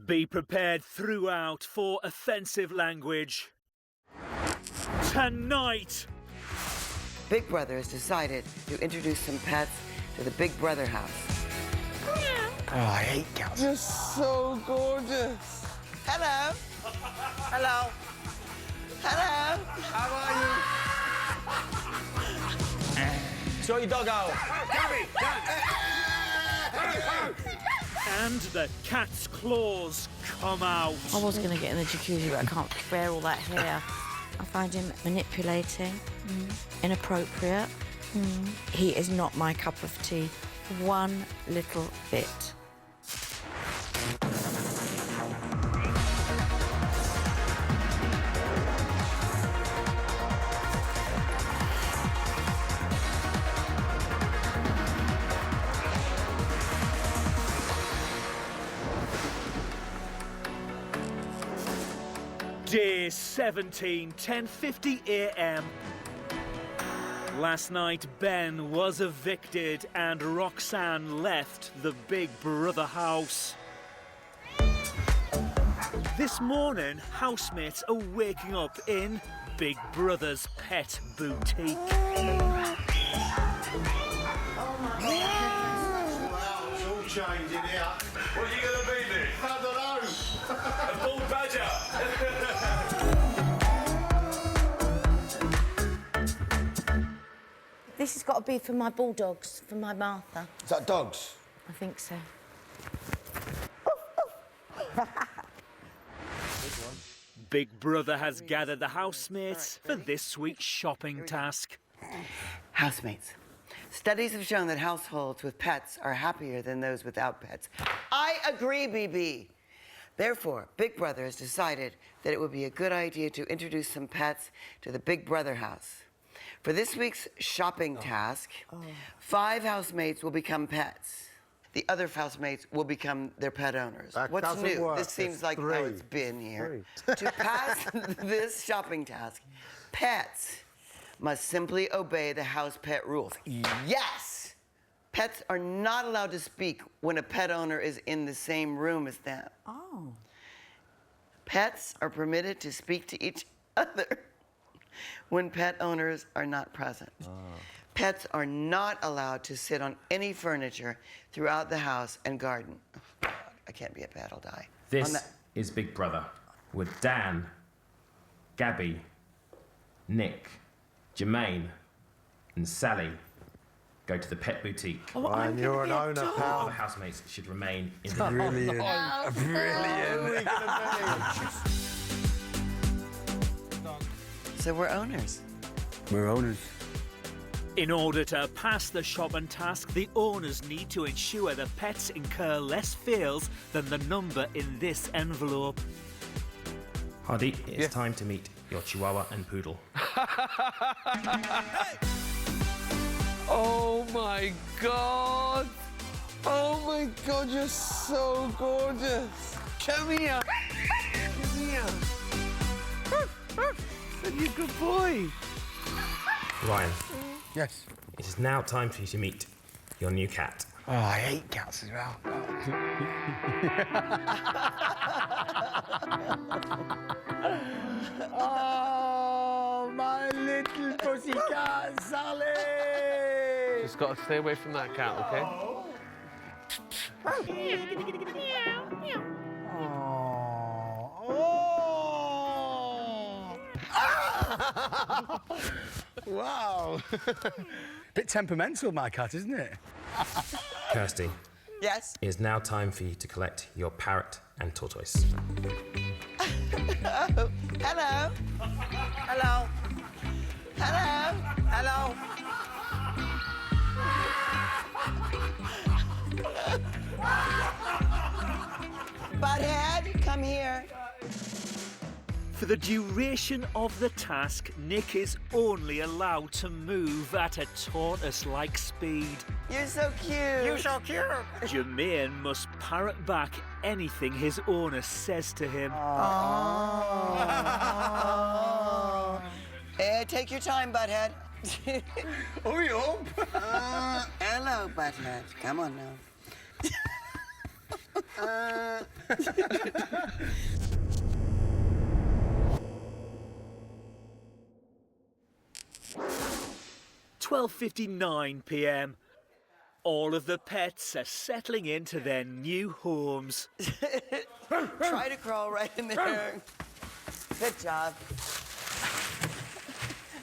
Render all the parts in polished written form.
Be prepared throughout for offensive language. Tonight, Big Brother has decided to introduce some pets to the Big Brother house. Oh, I hate cats. You're so gorgeous. Hello. Hello. Hello. How are you? Sort your dog out. and the cat's claws come out. I was going to get in the jacuzzi, but I can't bear all that hair. I find him manipulating, inappropriate. He is not my cup of tea, one little bit. Day 17, 10:50 a.m. Last night, Ben was evicted and Roxanne left the Big Brother house. This morning, housemates are waking up in Big Brother's pet boutique. It's all changed in here. What are you going to be, Nick? I don't know. A bull badger? This has got to be for my bulldogs, for my Martha. Is that dogs? I think so. Big Brother has gathered the housemates for this week's shopping task. Housemates. Studies have shown that households with pets are happier than those without pets. I agree, BB. Therefore, Big Brother has decided that it would be a good idea to introduce some pets to the Big Brother house. For this week's shopping task, 5 housemates will become pets. The other housemates will become their pet owners. That What's doesn't new? work. This seems It's like how 3. it's been here. To pass this shopping task, pets must simply obey the house pet rules. Yes! Pets are not allowed to speak when a pet owner is in the same room as them. Oh. Pets are permitted to speak to each other when pet owners are not present. Pets are not allowed to sit on any furniture throughout the house and garden. Oh, God, I can't be a pet, I'll die. This On that- is Big Brother, with Dan, Gabby, Nick, Jermaine, and Sally go to the pet boutique. And you're an owner, Other pal. housemates should remain in the Brilliant. Brilliant. So we're owners. We're owners. In order to pass the shopping task, the owners need to ensure the pets incur less fails than the number in this envelope. Hardy, it's time to meet your Chihuahua and Poodle. Oh my God. Oh my God, you're so gorgeous. Come here. Come here. You're a good boy. Ryan, Yes. it is now time for you to meet your new cat. Oh, I hate cats as well. Oh, my little pussycat, Sally! Just got to stay away from that cat, okay? Wow. Bit temperamental, my cat, isn't it? Kirsty, Yes? it is now time for you to collect your parrot and tortoise. Hello? Hello? Hello? Hello? Butthead, come here. For the duration of the task, Nick is only allowed to move at a tortoise-like speed. You're so cute. You're so cute. Jermaine must parrot back anything his owner says to him. Take your time, Butthead. Hurry up. Hello, Butthead. Come on now. £12:59 p.m. All of the pets are settling into their new homes. Try to crawl right in there. Good job.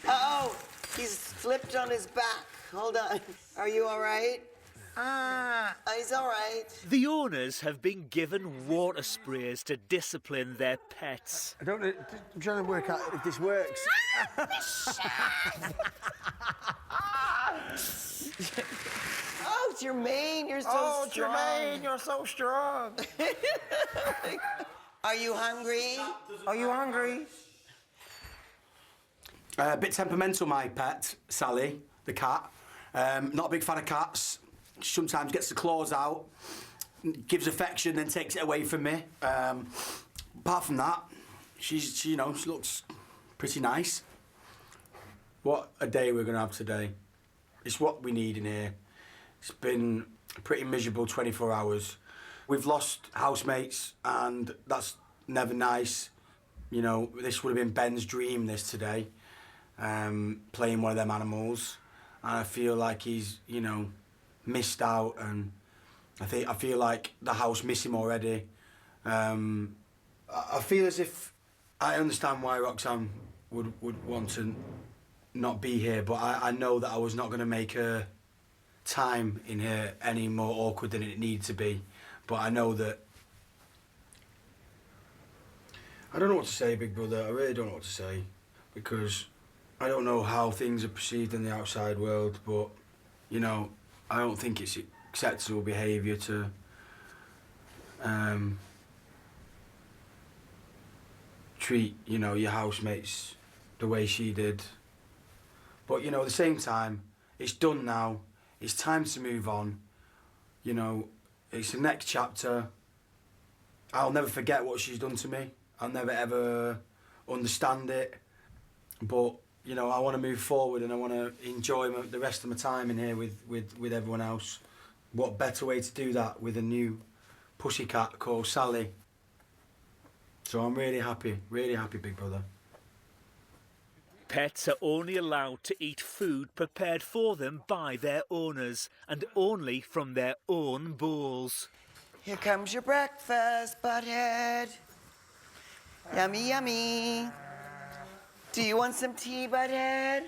Oh, he's flipped on his back. Hold on. Are you all right? He's all right. The owners have been given water sprays to discipline their pets. I don't know. I'm trying to work out if this works. Oh, Jermaine, you're so strong. Jermaine, you're so strong. Are you hungry? Are you hungry? A bit temperamental, my pet, Sally, the cat. Not a big fan of cats. Sometimes gets the claws out, gives affection, then takes it away from me. Apart from that, she looks pretty nice. What a day we're gonna have today. It's what we need in here. It's been a pretty miserable 24 hours. We've lost housemates, and that's never nice. You know, this would have been Ben's dream, this today, playing one of them animals. And I feel like he's, missed out, and I feel like the house miss him already. I feel as if I understand why Roxanne would want to not be here, but I know that I was not going to make her time in here any more awkward than it needed to be. But I know that... I don't know what to say, Big Brother. I really don't know what to say, because I don't know how things are perceived in the outside world, but, I don't think it's acceptable behaviour to treat, your housemates the way she did. But, at the same time, it's done now. It's time to move on. It's the next chapter. I'll never forget what she's done to me. I'll never, ever understand it. But, I want to move forward, and I want to enjoy the rest of my time in here with everyone else. What better way to do that with a new pussycat called Sally? So I'm really happy, Big Brother. Pets are only allowed to eat food prepared for them by their owners, and only from their own bowls. Here comes your breakfast, butthead. Yummy, yummy. Do you want some tea, butthead?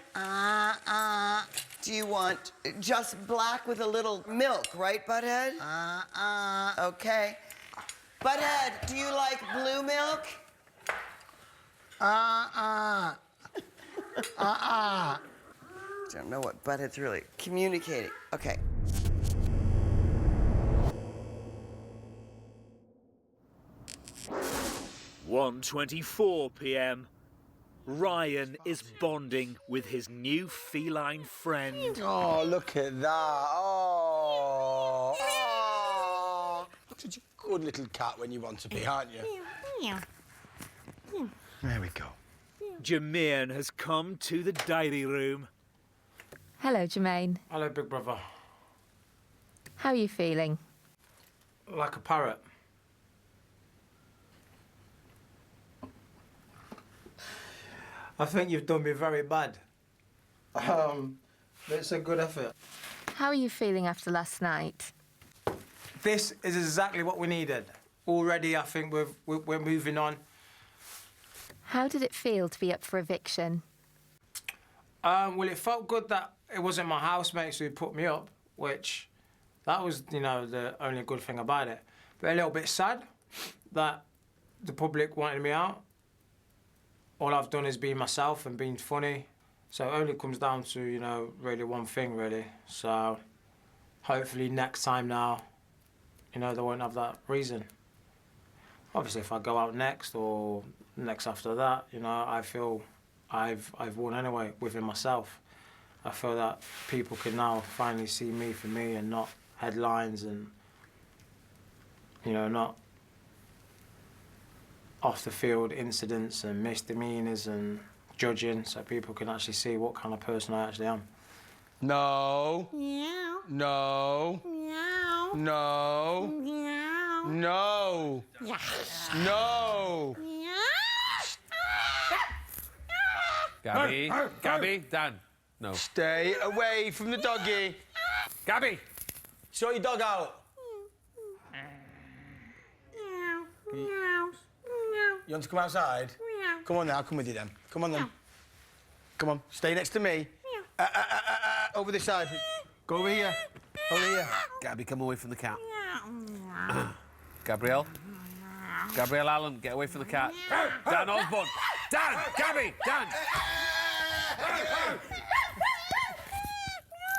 Do you want just black with a little milk, right, butthead? Okay. Butthead, do you like blue milk? Don't know what Butthead's really communicating. Okay. £1:24 p.m. Ryan is bonding with his new feline friend. Oh, look at that. Oh. Such a good little cat when you want to be, aren't you? There we go. Jermaine has come to the diary room. Hello, Jermaine. Hello, Big Brother. How are you feeling? Like a parrot. I think you've done me very bad. It's a good effort. How are you feeling after last night? This is exactly what we needed. Already, I think we're moving on. How did it feel to be up for eviction? Well, it felt good that it wasn't my housemates who put me up, which that was, the only good thing about it. But a little bit sad that the public wanted me out. All I've done is be myself and been funny. So it only comes down to, really one thing, really. So hopefully next time now, they won't have that reason. Obviously, if I go out next or next after that, I feel I've won anyway within myself. I feel that people can now finally see me for me and not headlines and, not off-the-field incidents and misdemeanours and judging, so people can actually see what kind of person I actually am. No. Meow. No. Meow. No. Meow. No. No. Gabby. Gabby. Dan. No. Stay away from the doggy. Gabby. Sort your dog out. You want to come outside? Come on now, I'll come with you then. Come on then. Come on, stay next to me. Over this side. Go over here. Over here. Gabby, come away from the cat. Gabrielle. Gabrielle Allen, get away from the cat. Dan Osborne. Dan! Gabby! Dan!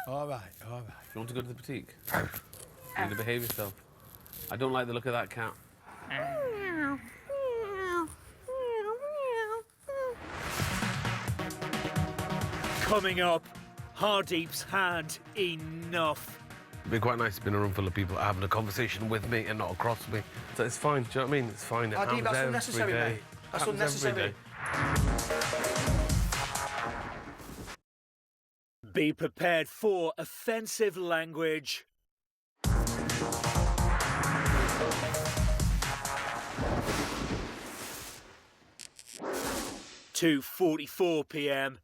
All right, all right. You want to go to the boutique? You need to behave yourself. I don't like the look of that cat. Coming up, Hardeep's had enough. It'd be quite nice to be in a room full of people having a conversation with me and not across me. So it's fine, do you know what I mean? It's fine. It Hardeep, happens that's every unnecessary, day. mate. That's Happens unnecessary. every day. Be prepared for offensive language. 2:44 p.m.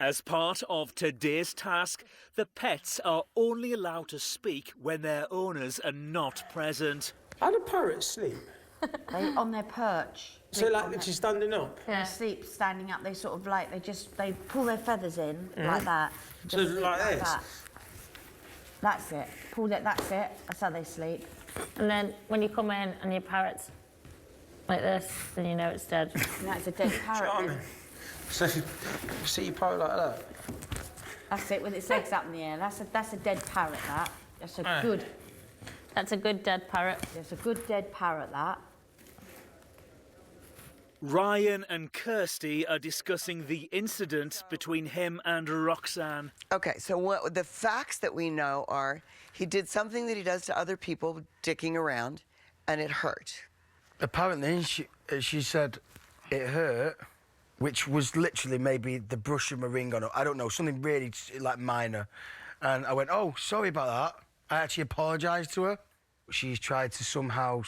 As part of today's task, the pets are only allowed to speak when their owners are not present. How do parrots sleep? They on their perch. So like they're just standing up? They sleep standing up. They sort of like they pull their feathers in like that. So Just sleep like this? that. That's it. Pull it. That's it. That's how they sleep. And then when you come in and your parrot's like this, then you know it's dead. And that's a dead parrot. Charming. So you see your parrot like that? That's it, with its legs up in the air. That's a dead parrot. That's a good. That's a good dead parrot. That's a good dead parrot. That. Ryan and Kirsty are discussing the incident between him and Roxanne. Okay, so what the facts that we know are he did something that he does to other people, dicking around, and it hurt. Apparently, she said it hurt, which was literally maybe the brush of my ring on her. I don't know, something really like minor. And I went, oh, sorry about that. I actually apologised to her. She's tried to somehow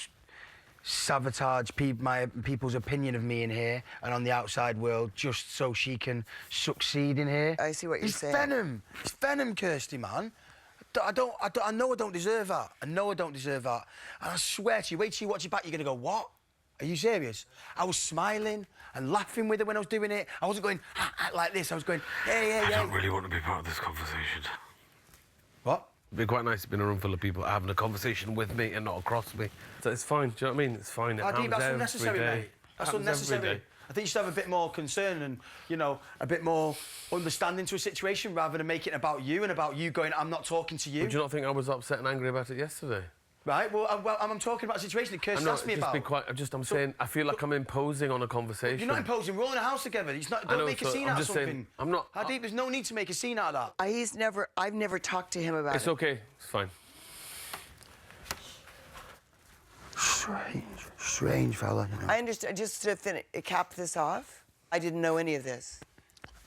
sabotage people's opinion of me in here and on the outside world just so she can succeed in here. I see what you're saying. Venom. It's venom, Kirsty, man. I know I don't deserve that. I know I don't deserve that. And I swear to you, wait till you watch it back, you're going to go, what? Are you serious? I was smiling and laughing with her when I was doing it. I wasn't going like this. I was going, hey. I don't really want to be part of this conversation. What? It'd be quite nice to be in a room full of people having a conversation with me and not across me. So it's fine, do you know what I mean? It's fine. It happens that's every unnecessary, day. mate. That's Happens unnecessary. every day. I think you should have a bit more concern and, you know, a bit more understanding to a situation rather than making it about you and about you going, I'm not talking to you. Would you not think I was upset and angry about it yesterday? Right, well, I'm talking about a situation that Kirsty asked me about. I'm saying, I feel like I'm imposing on a conversation. You're not imposing, we're all in a house together. Don't make a scene out of something. Saying, I'm not... Hardeep, there's no need to make a scene out of that. I've never talked to him about it. It's okay, it's fine. Strange fella. You know. I understand. Just to cap this off, I didn't know any of this.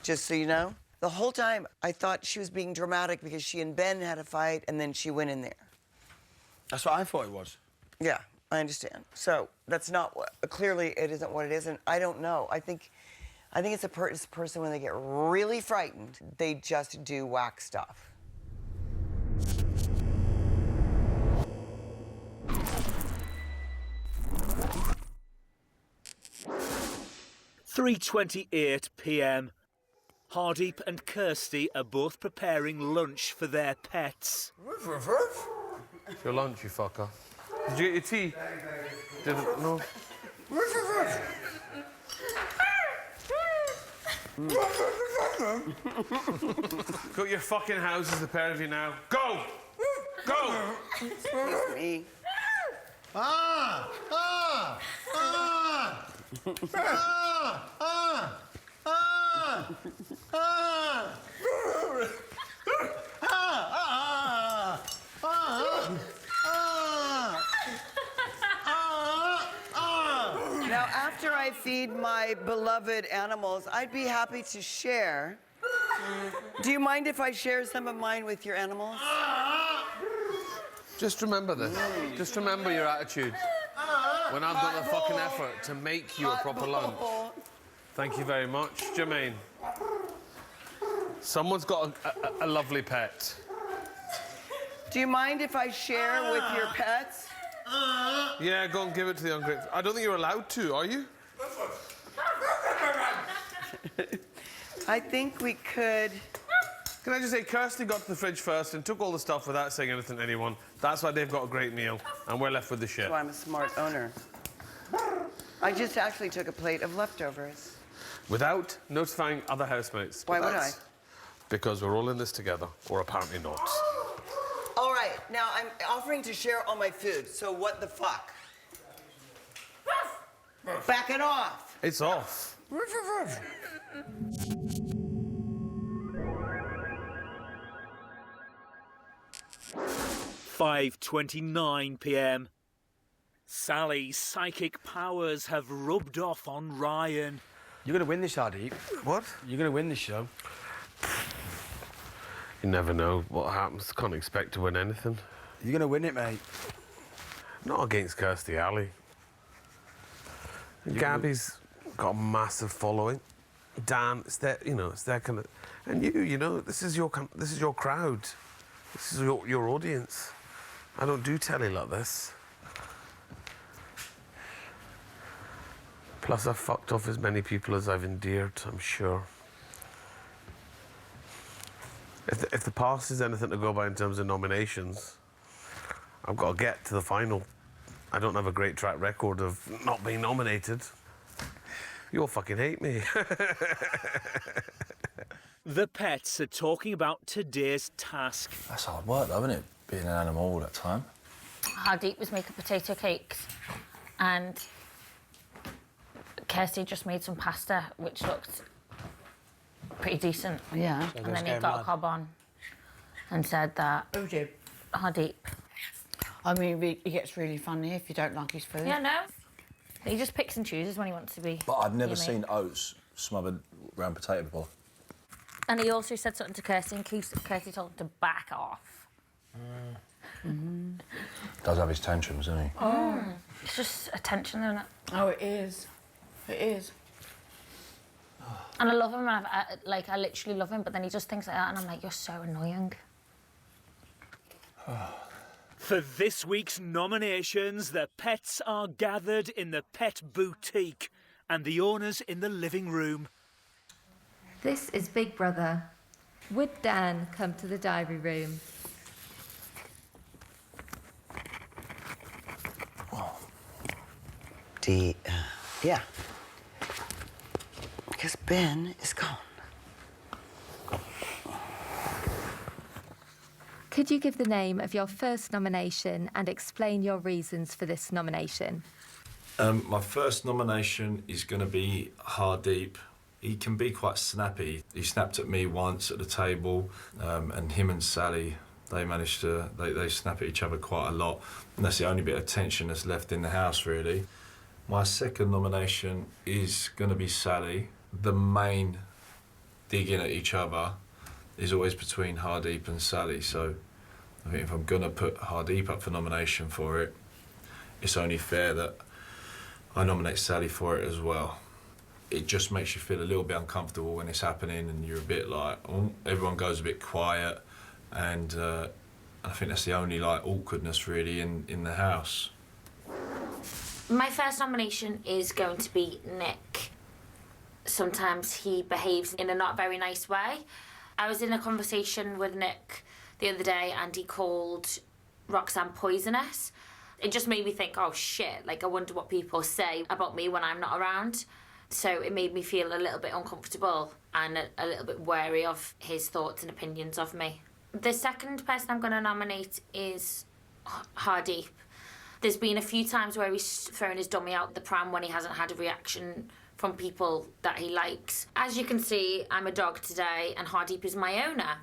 Just so you know. The whole time, I thought she was being dramatic because she and Ben had a fight, and then she went in there. That's what I thought it was. Yeah, I understand. So that's not what. Clearly, it isn't what it is, and I don't know. I think it's a person when they get really frightened, they just do whack stuff. (3:28 p.m. Hardeep and Kirsty are both preparing lunch for their pets. It's your lunch, you fucker. Did you get your tea? Didn't, no? Got your fucking houses, the pair of you now. Go! Go! Excuse me. Now, after I feed my beloved animals, I'd be happy to share. Do you mind if I share some of mine with your animals? Just remember this. Just remember your attitude. When I've done the fucking effort to make you a proper lunch. Thank you very much, Jermaine. Someone's got a lovely pet. Do you mind if I share with your pets? Yeah, go and give it to the ungrateful. I don't think you're allowed to, are you? I think we could... Can I just say, Kirsty got to the fridge first and took all the stuff without saying anything to anyone. That's why they've got a great meal, and we're left with the shit. So I'm a smart owner. I just actually took a plate of leftovers. Without notifying other housemates. Why would I? Because we're all in this together, or apparently not. All right, now I'm offering to share all my food, so what the fuck? Back it off. It's off. 5:29 p.m. Sally's psychic powers have rubbed off on Ryan. You're going to win this, Hardeep. What? You're going to win this show. You never know what happens. Can't expect to win anything. You're going to win it, mate. Not against Kirstie Alley. Gabby's got a massive following. Dan, it's their, you know, it's their kind of... And you know, this is your crowd. This is your audience. I don't do telly like this. Plus, I've fucked off as many people as I've endeared, I'm sure. If the past is anything to go by in terms of nominations, I've got to get to the final. I don't have a great track record of not being nominated. You all fucking hate me. The pets are talking about today's task. That's hard work, though, isn't it? Being an animal all that time. Hardeep was making potato cakes, and Kirsty just made some pasta, which looked pretty decent. Yeah. And then he got a cob on and said that... Who did? Hardeep. I mean, he gets really funny if you don't like his food. Yeah, no. He just picks and chooses when he wants to be. But I've never yummy. seen oats smothered around potato before. And he also said something to Kirsty, and Kirsty told him to back off. Does have his tantrums, doesn't he? It's just attention, isn't it? Oh, it is. It is. And I love him, and I literally love him, but then he just thinks like that, and I'm like, you're so annoying. For this week's nominations, the pets are gathered in the pet boutique and the owners in the living room. This is Big Brother. Would Dan come to the diary room? Yeah. Because Ben is gone. Could you give the name of your first nomination and explain your reasons for this nomination? My first nomination is going to be Hardeep. He can be quite snappy. He snapped at me once at the table, and him and Sally, they managed to, they snap at each other quite a lot. And that's the only bit of tension that's left in the house, really. My second nomination is going to be Sally. The main digging at each other is always between Hardeep and Sally, so I think if I'm going to put Hardeep up for nomination for it, it's only fair that I nominate Sally for it as well. It just makes you feel a little bit uncomfortable when it's happening, and you're a bit like, oh, everyone goes a bit quiet, and I think that's the only like awkwardness really in the house. My first nomination is going to be Nick. Sometimes he behaves in a not very nice way. I was in a conversation with Nick the other day, and he called Roxanne poisonous. It just made me think, oh shit, like I wonder what people say about me when I'm not around. So it made me feel a little bit uncomfortable and a little bit wary of his thoughts and opinions of me. The second person I'm going to nominate is Hardeep. There's been a few times where he's thrown his dummy out the pram when he hasn't had a reaction from people that he likes. As you can see, I'm a dog today, and Hardeep is my owner,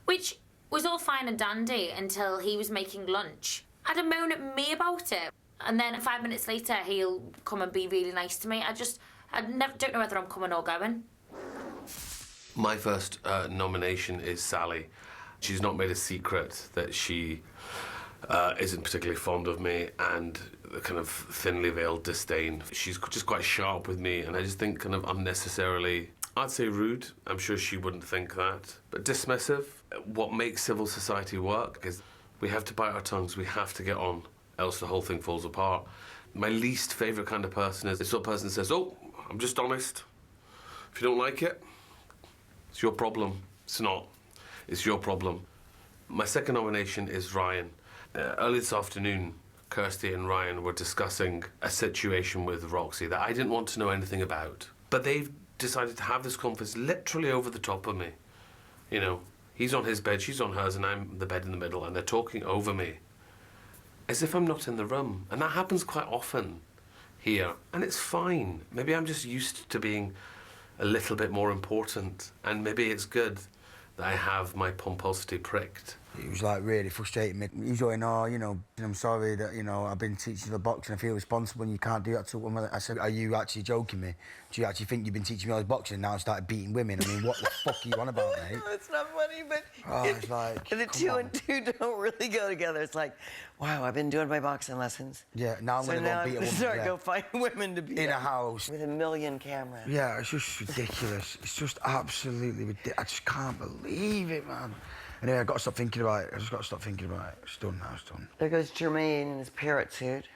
which was all fine and dandy until he was making lunch. Had a moan at me about it, and then 5 minutes later he'll come and be really nice to me. I don't know whether I'm coming or going. My first nomination is Sally. She's not made a secret that she isn't particularly fond of me, and the kind of thinly veiled disdain. She's just quite sharp with me, and I just think kind of unnecessarily, I'd say rude. I'm sure she wouldn't think that, but dismissive. What makes civil society work is we have to bite our tongues, we have to get on, else the whole thing falls apart. My least favourite kind of person is the sort of person that says, oh, I'm just honest. If you don't like it, it's your problem. It's not. It's your problem. My second nomination is Ryan. Early this afternoon, Kirsty and Ryan were discussing a situation with Roxy that I didn't want to know anything about. But they've decided to have this conference literally over the top of me. You know, he's on his bed, she's on hers, and I'm the bed in the middle, and they're talking over me. As if I'm not in the room. And that happens quite often here. And it's fine. Maybe I'm just used to being a little bit more important. And maybe it's good that I have my pomposity pricked. It was like really frustrating me. He was going, oh, you know, I'm sorry that, you know, I've been teaching the boxing, I feel responsible and you can't do that to women. I said, are you actually joking me? Do you actually think you've been teaching me all this boxing and now I started beating women? I mean, what the fuck are you on about, mate? It's not funny, but it's like, the two and two don't really go together. It's like, wow, I've been doing my boxing lessons. Yeah, now I'm so going to go beat a woman. Start go find women to beat in a house with a million cameras. Yeah, it's just ridiculous. It's just absolutely ridiculous. I just can't believe it, man. Anyway, I've got to stop thinking about it. I just got to stop thinking about it. It's done now, it's done. There goes Jermaine in his parrot suit.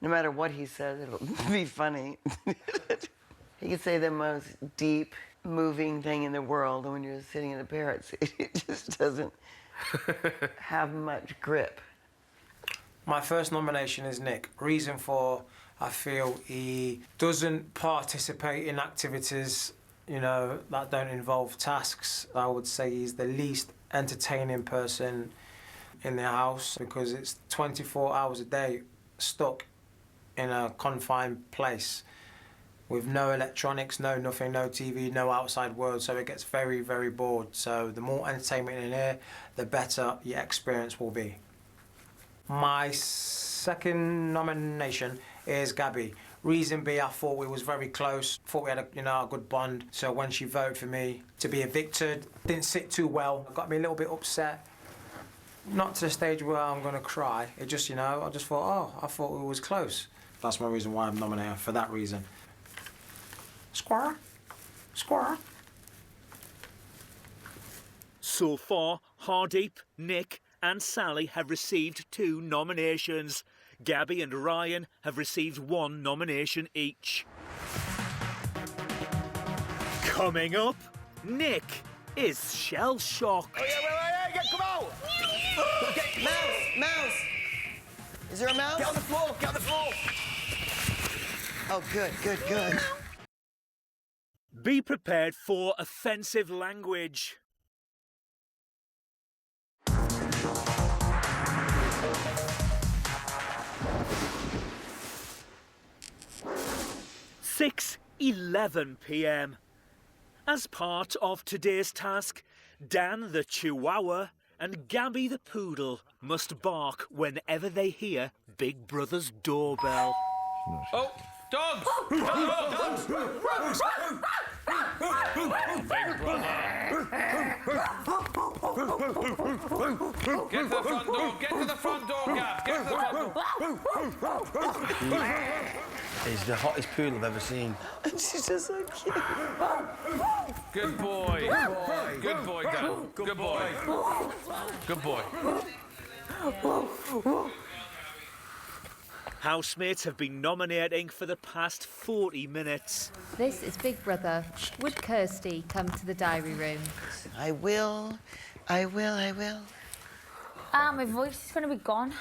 No matter what he says, it'll be funny. He could say the most deep, moving thing in the world, and when you're sitting in a parrot suit, it just doesn't have much grip. My first nomination is Nick. Reason for, I feel he doesn't participate in activities, you know, that don't involve tasks. I would say he's the least entertaining person in the house because it's 24 hours a day stuck in a confined place with no electronics, no nothing, no TV, no outside world, so it gets very, very bored. So the more entertainment in here, the better your experience will be. My second nomination is Gabby. Reason being, I thought we was very close, thought we had a good bond. So when she voted for me to be evicted, didn't sit too well. It got me a little bit upset. Not to the stage where I'm gonna cry. It just, I just thought, oh, I thought we was close. That's my reason why I'm nominated, for that reason. Squirrel, squirrel. So far, Hardeep, Nick and Sally have received 2 nominations. Gabby and Ryan have received 1 nomination each. Coming up, Nick is shell-shocked. Oh, yeah, come out! Okay, mouse! Is there a mouse? Get on the floor, get on the floor! Oh, good. Be prepared for offensive language. It's 6:11 p.m. As part of today's task, Dan the Chihuahua and Gabby the Poodle must bark whenever they hear Big Brother's doorbell. Oh, dogs! Dogs! Big Brother! Get to the front door! Get to the front door, Gab! Get to the front door! He's the hottest poodle I've ever seen. She's just so cute. Good boy. Good boy, Dan. Good boy. Good boy. Housemates have been nominating for the past 40 minutes. This is Big Brother. Would Kirsty come to the diary room? I will. My voice is going to be gone.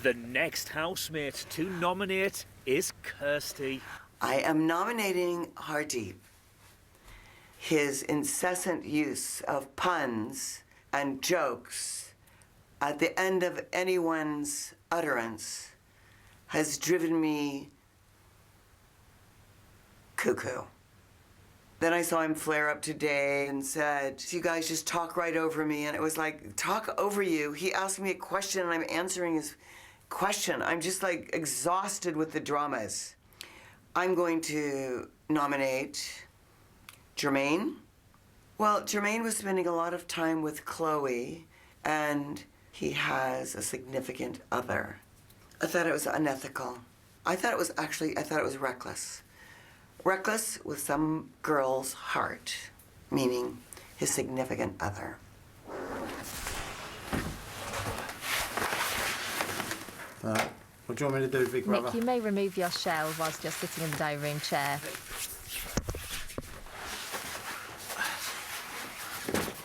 The next housemate to nominate is Kirsty. I am nominating Hardeep. His incessant use of puns and jokes at the end of anyone's utterance has driven me cuckoo. Then I saw him flare up today and said, you guys just talk right over me. And it was like, talk over you? He asked me a question and I'm answering his question. I'm just like exhausted with the dramas. I'm going to nominate Jermaine. Well, Jermaine was spending a lot of time with Chloe, and he has a significant other. I thought it was unethical. I thought it was reckless. Reckless with some girl's heart, meaning his significant other. What do you want me to do, big brother? Nick, you may remove your shell whilst you're sitting in the dining room chair.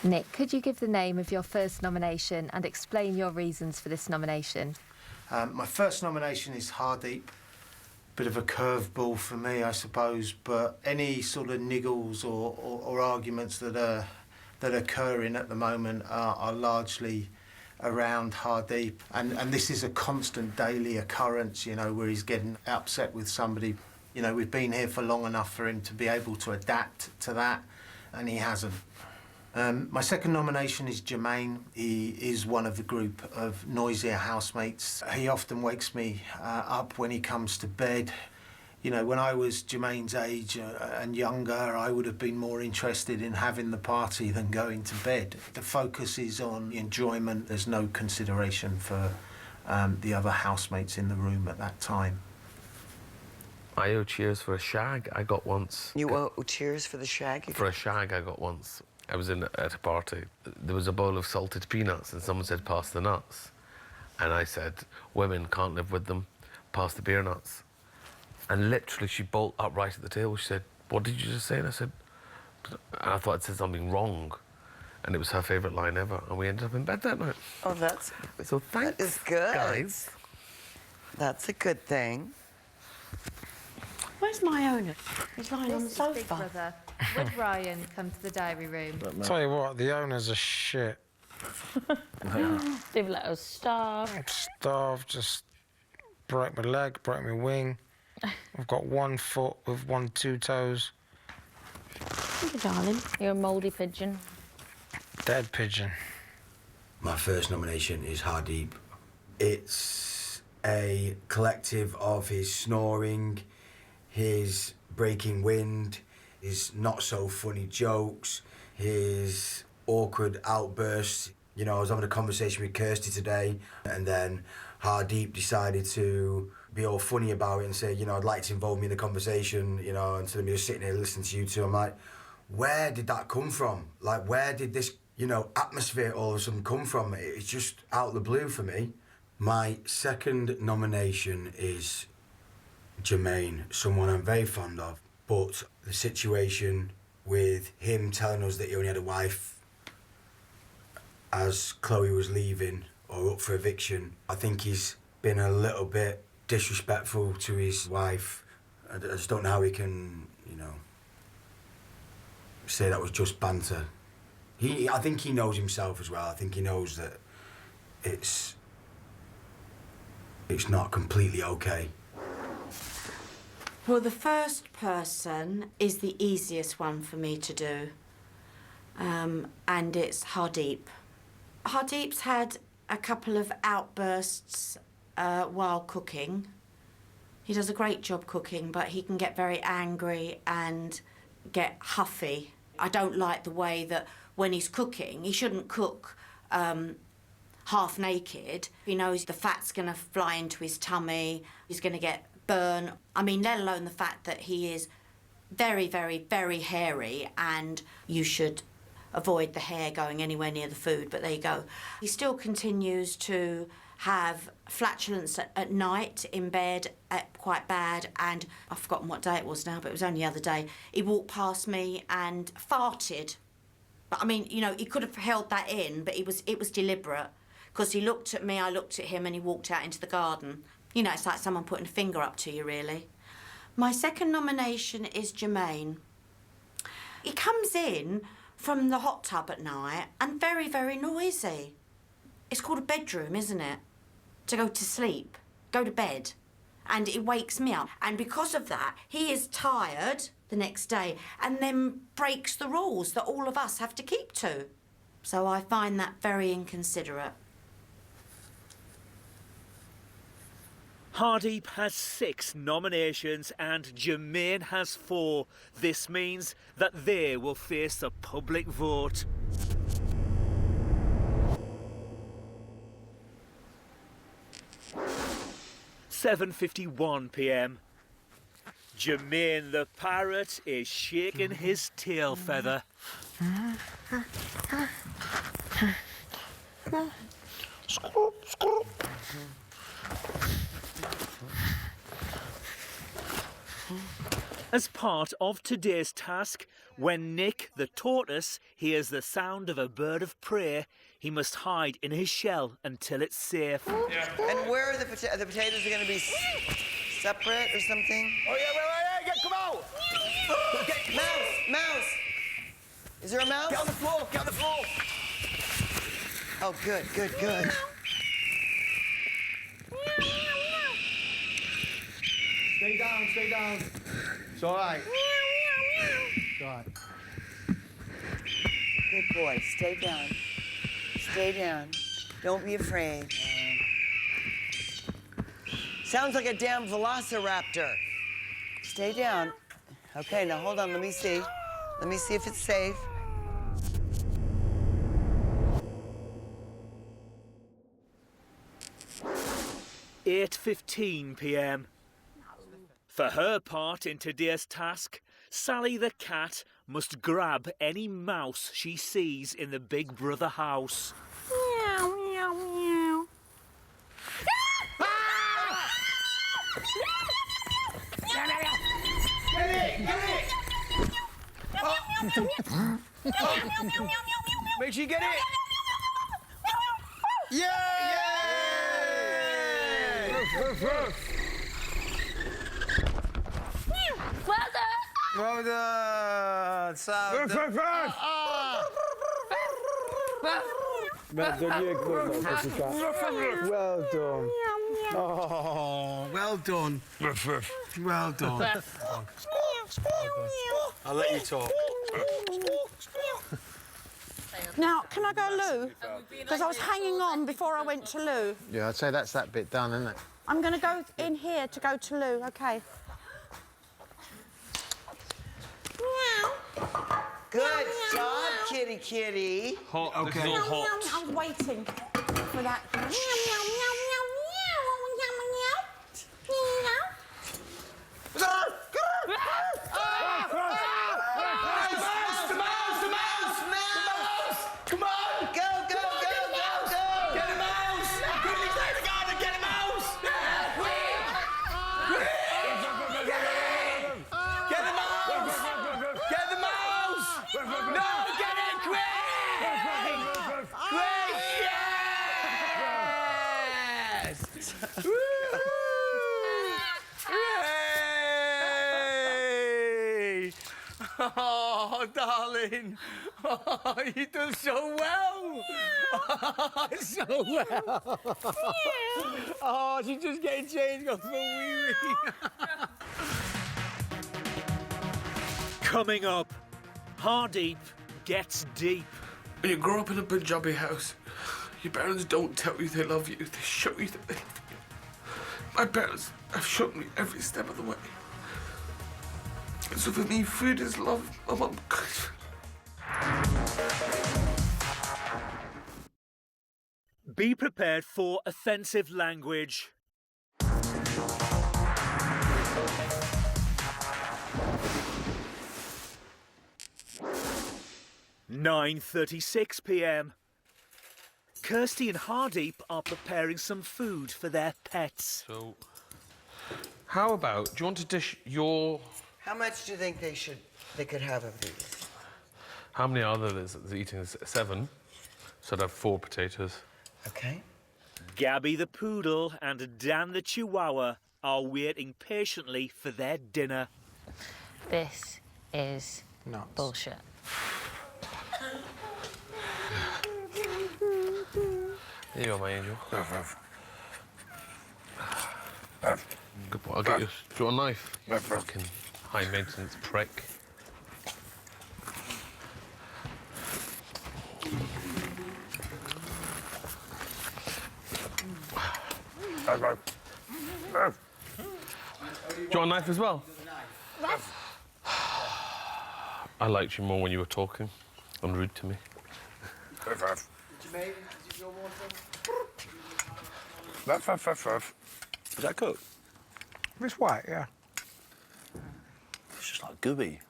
Nick, could you give the name of your first nomination and explain your reasons for this nomination? My first nomination is Hardeep. Bit of a curveball for me, I suppose, but any sort of niggles or arguments that are occurring at the moment are largely around Hardeep, and this is a constant daily occurrence, you know, where he's getting upset with somebody. You know, we've been here for long enough for him to be able to adapt to that, and he hasn't. My second nomination is Jermaine. He is one of the group of noisier housemates. He often wakes me up when he comes to bed. You know, when I was Jermaine's age and younger, I would have been more interested in having the party than going to bed. The focus is on enjoyment. There's no consideration for the other housemates in the room at that time. I owe cheers for a shag I got once. You owe cheers for the shag? For a shag I got once. I was at a party. There was a bowl of salted peanuts and someone said, pass the nuts. And I said, women can't live with them, pass the beer nuts. And literally she bolt upright at the table. She said, what did you just say? And I said, and I thought I'd said something wrong. And it was her favourite line ever. And we ended up in bed that night. Oh, that's... So thanks, that is good. guys. That's a good thing. Where's my owner? He's lying on the This is Big sofa. Brother. Would Ryan come to the diary room? Tell you what, the owners are shit. They've let us starve. I'm starved, just broke my leg, broke my wing. I've got 1 foot with 2 toes. Thank you, darling. You're a mouldy pigeon. Dead pigeon. My first nomination is Hardeep. It's a collective of his snoring, his breaking wind, his not so funny jokes, his awkward outbursts. You know, I was having a conversation with Kirsty today, and then Hardeep decided to be all funny about it and say, you know, I'd like to involve me in the conversation, you know, instead of me just sitting here listening to you two. I'm like, where did that come from? Like, where did this, you know, atmosphere all of a sudden come from? It's just out of the blue for me. My second nomination is Jermaine, someone I'm very fond of, but the situation with him telling us that he only had a wife as Chloe was leaving or up for eviction, I think he's been a little bit disrespectful to his wife. I just don't know how he can, you know, say that was just banter. I think he knows himself as well. I think he knows that it's not completely okay. Well, the first person is the easiest one for me to do, and it's Hardeep. Hardeep's had a couple of outbursts while cooking. He does a great job cooking, but he can get very angry and get huffy. I don't like the way that when he's cooking, he shouldn't cook half naked. He knows the fat's going to fly into his tummy, he's going to get burn. I mean, let alone the fact that he is very, very, very hairy, and you should avoid the hair going anywhere near the food, but there you go. He still continues to have flatulence at night in bed, quite bad, and I've forgotten what day it was now, but it was only the other day. He walked past me and farted. But I mean, you know, he could have held that in, but it was deliberate, because he looked at me, I looked at him, and he walked out into the garden. You know, it's like someone putting a finger up to you, really. My second nomination is Jermaine. He comes in from the hot tub at night and very, very noisy. It's called a bedroom, isn't it? To go to sleep, go to bed. And it wakes me up. And because of that, he is tired the next day and then breaks the rules that all of us have to keep to. So I find that very inconsiderate. Hardeep has 6 nominations and Jermaine has 4. This means that they will face a public vote. 7:51 p.m. Jermaine the parrot is shaking his tail feather. As part of today's task, when Nick the tortoise hears the sound of a bird of prey, he must hide in his shell until it's safe. And where are the potatoes? The potatoes are going to be separate or something? Oh, yeah, wait, come out! Mouse! Is there a mouse? Get on the floor, get on the floor! Oh, good. Stay down. It's all right. It's all right. Good boy. Stay down. Don't be afraid. Sounds like a damn velociraptor. Stay down. Okay, now hold on. Let me see. Let me see if it's safe. (8:15 p.m. For her part in today's task, Sally the cat must grab any mouse she sees in the Big Brother house. Meow, meow, meow. Make sure you get it! Yeah! Well done! Well done, Well done. Oh, well done. Well done. I'll let you talk. Now, can I go loo? Because I was hanging on before I went to loo. Yeah, I'd say that's that bit done, isn't it? I'm going to go in here to go to loo, OK? Good job, kitty. Hot, Okay. this is all hot. I was waiting for that. Come on! Go! Get a mouse! Quickly, take the garden, get a mouse! Quick! Get the mouse! Get the mouse! No, get it, quick! Quick, yes! Yay! Oh, darling. Oh, you've done so well. So well. Oh, she's just getting changed. Got for wee wee. Coming up, Hardeep gets deep. When you grow up in a Punjabi house, your parents don't tell you they love you, they show you that they love you. My parents have shown me every step of the way. So for me, food is love. My mum cooks. Be prepared for offensive language. (9:36 p.m) Kirsty and Hardeep are preparing some food for their pets. So, how about, do you want to dish your... How much do you think they could have of these? How many are there that's eating this? 7. So I'd have 4 potatoes. Okay. Gabby the poodle and Dan the chihuahua are waiting patiently for their dinner. This is bullshit. Here you are, my angel. Good boy. I'll get you. Do you want a knife? You fucking high maintenance prick. Do you want a knife as well? I liked you more when you were talking and rude to me. Is that cooked? It's white, yeah. It's just like gooey.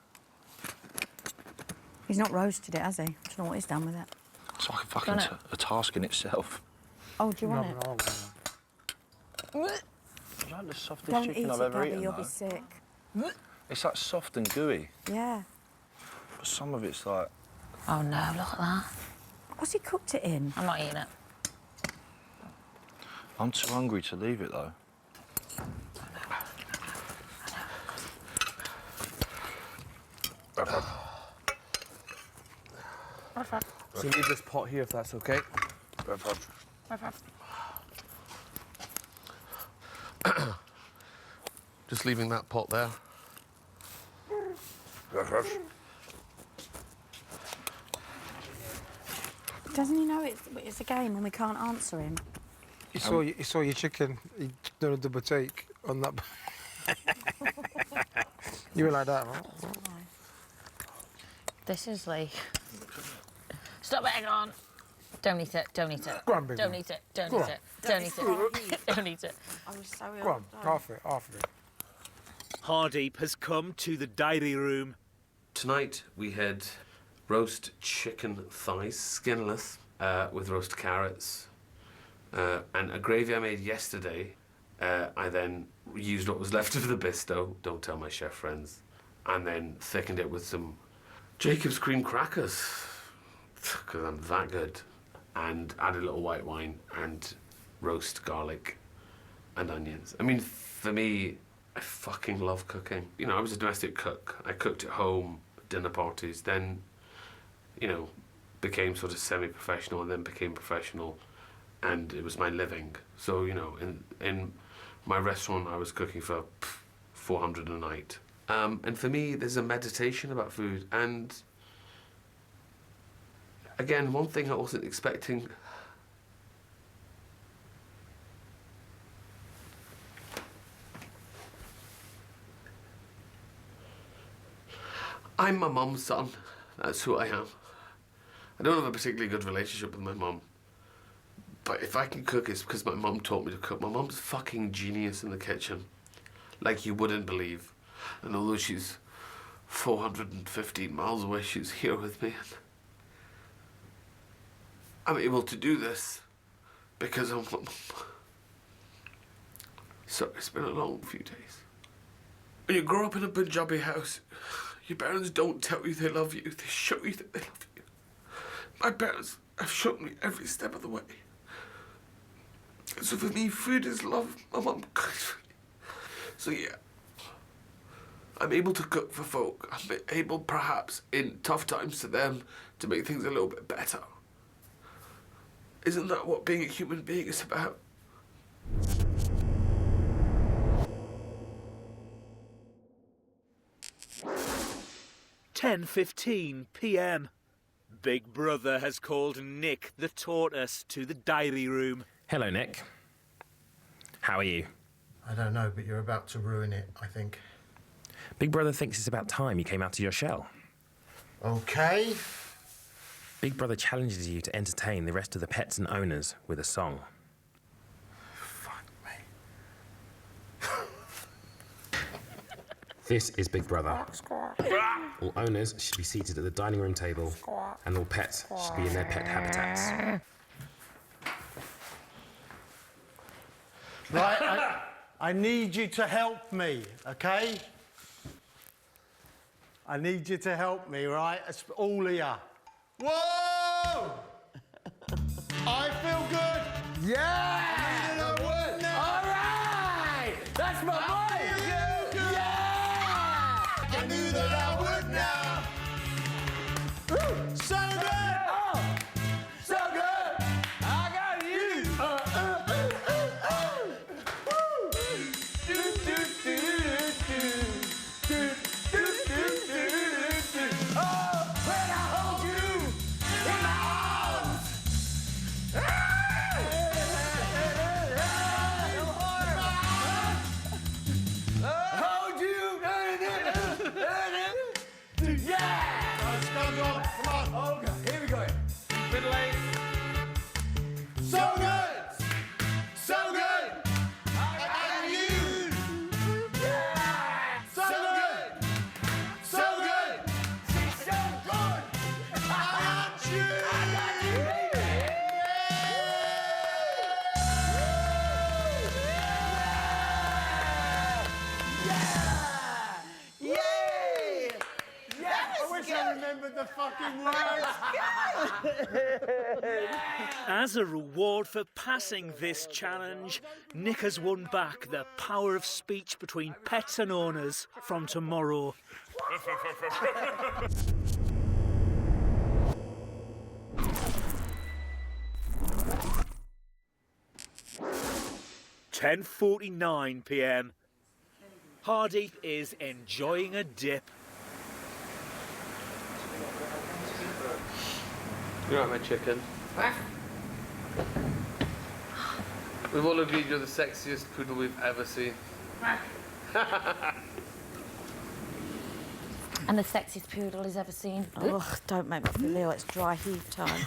He's not roasted it, has he? I don't know what he's done with it. It's like a fucking a task in itself. Oh, do you want it? It's like the softest Don't chicken eat I've it, ever Gabby, eaten. you'll though. be sick. It's like soft and gooey, Yeah. but some of it's like. Oh no, look at that. What's he cooked it in? I'm not eating it. I'm too hungry to leave it though. So leave this pot here if that's okay. Just leaving that pot there. Doesn't he know it's a game and we can't answer him? He saw your chicken. He done a double take on that. You were like that, right? This is like... Stop it, hang on. Don't eat it, don't eat it. Go on, baby. Don't eat it, don't Go eat on. it, don't eat it. Don't eat it. I was so ill. Go on, half of it. Hardeep has come to the diary room. Tonight we had roast chicken thighs, skinless, with roast carrots, and a gravy I made yesterday. I then used what was left of the bisto, don't tell my chef friends, and then thickened it with some Jacob's cream crackers, because I'm that good, and added a little white wine and roast garlic and onions. I mean, for me, I fucking love cooking. You know, I was a domestic cook. I cooked at home, dinner parties, then, you know, became sort of semi-professional and then became professional, and it was my living. So, you know, in my restaurant, I was cooking for 400 a night. And for me, there's a meditation about food. And again, one thing I wasn't expecting. I'm my mum's son. That's who I am. I don't have a particularly good relationship with my mum. But if I can cook, it's because my mum taught me to cook. My mum's fucking genius in the kitchen. Like you wouldn't believe. And although she's 415 miles away, she's here with me. And I'm able to do this because of my mum. So it's been a long few days. When you grow up in a Punjabi house, your parents don't tell you they love you, they show you that they love you. My parents have shown me every step of the way. So for me, food is love. My mum cooks for me. So yeah, I'm able to cook for folk. I'm able, perhaps, in tough times to them, to make things a little bit better. Isn't that what being a human being is about? (10:15 p.m). Big Brother has called Nick the tortoise to the diary room. Hello, Nick. How are you? I don't know, but you're about to ruin it, I think. Big Brother thinks it's about time you came out of your shell. Okay. Big Brother challenges you to entertain the rest of the pets and owners with a song. Fuck me. This is Big Brother. All owners should be seated at the dining room table, and all pets should be in their pet habitats. Right, I need you to help me, okay? I need you to help me, right? It's all of you. Whoa! I feel good. Yeah! I knew that I would now. All right! That's my boy! Yeah! I knew that I would now. So good! Oh, so good! I got you! Come on. the fucking worst. As a reward for passing this challenge, Nick has won back the power of speech between pets and owners from tomorrow. 10:49 p.m. Hardeep is enjoying a dip. You're right, my chicken. We've all agreed you're the sexiest poodle we've ever seen. And the sexiest poodle he's ever seen. Oh, don't make me feel ill. It's dry heave time.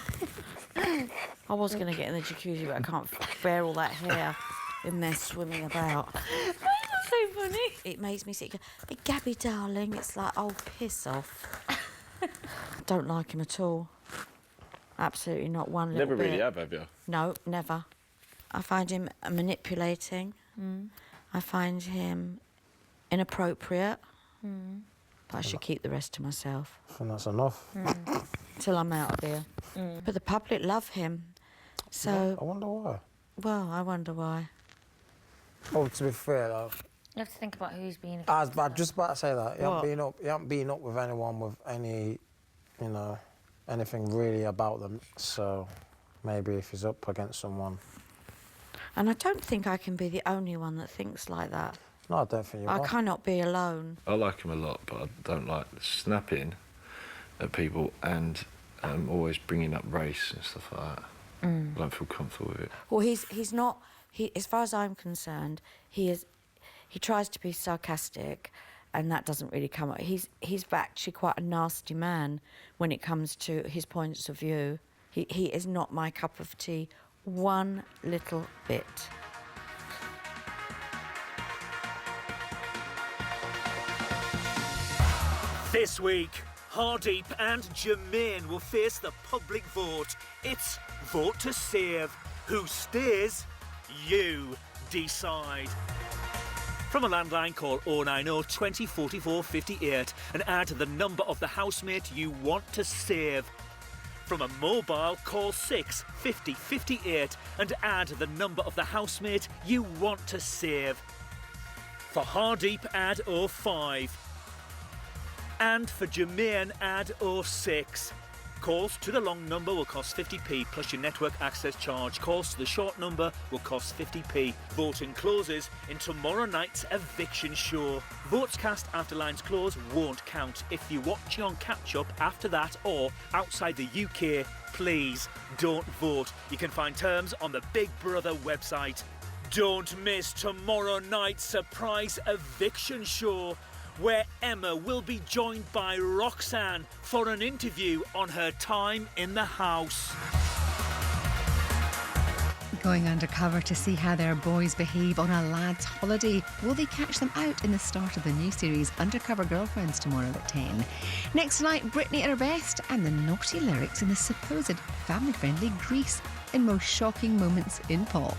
I was going to get in the jacuzzi, but I can't bear all that hair in there swimming about. Why is that so funny? It makes me sick. Hey, Gabby, darling, it's like, oh, piss off. Don't like him at all. Absolutely not one little Never bit. really have you? No, never. I find him manipulating. I find him inappropriate. But I should keep the rest to myself. I think that's enough. Till I'm out of here. But the public love him. So... I wonder why. Well, I wonder why. Oh, to be fair, though, You have to think about who's being I was just about to say that. You What? haven't been up with anyone with any, you know, anything really about them. So maybe if he's up against someone. And I don't think I can be the only one that thinks like that. No, I don't think you I are. cannot be alone. I like him a lot, but I don't like snapping at people and always bringing up race and stuff like that. I don't feel comfortable with it. Well, he's not. As far as I'm concerned, he tries to be sarcastic, and that doesn't really come up. He's actually quite a nasty man when it comes to his points of view. He is not my cup of tea, one little bit. This week, Hardeep and Jermaine will face the public vote. It's vote to save. Who stays? You decide. From a landline, call 090 20 44 58 and add the number of the housemate you want to save. From a mobile, call 6 50 58 and add the number of the housemate you want to save. For Hardeep, add 05. And for Jermaine, add 06. Calls to the long number will cost 50p plus your network access charge. Calls to the short number will cost 50p. Voting closes in tomorrow night's eviction show. Votes cast after lines close won't count. If you're watching on catch-up after that or outside the UK, please don't vote. You can find terms on the Big Brother website. Don't miss tomorrow night's surprise eviction show, where Emma will be joined by Roxanne for an interview on her time in the house. Going undercover to see how their boys behave on a lad's holiday. Will they catch them out in the start of the new series Undercover Girlfriends tomorrow at 10? Next tonight, Britney at her best and the naughty lyrics in the supposed family-friendly Grease in most shocking moments in pop.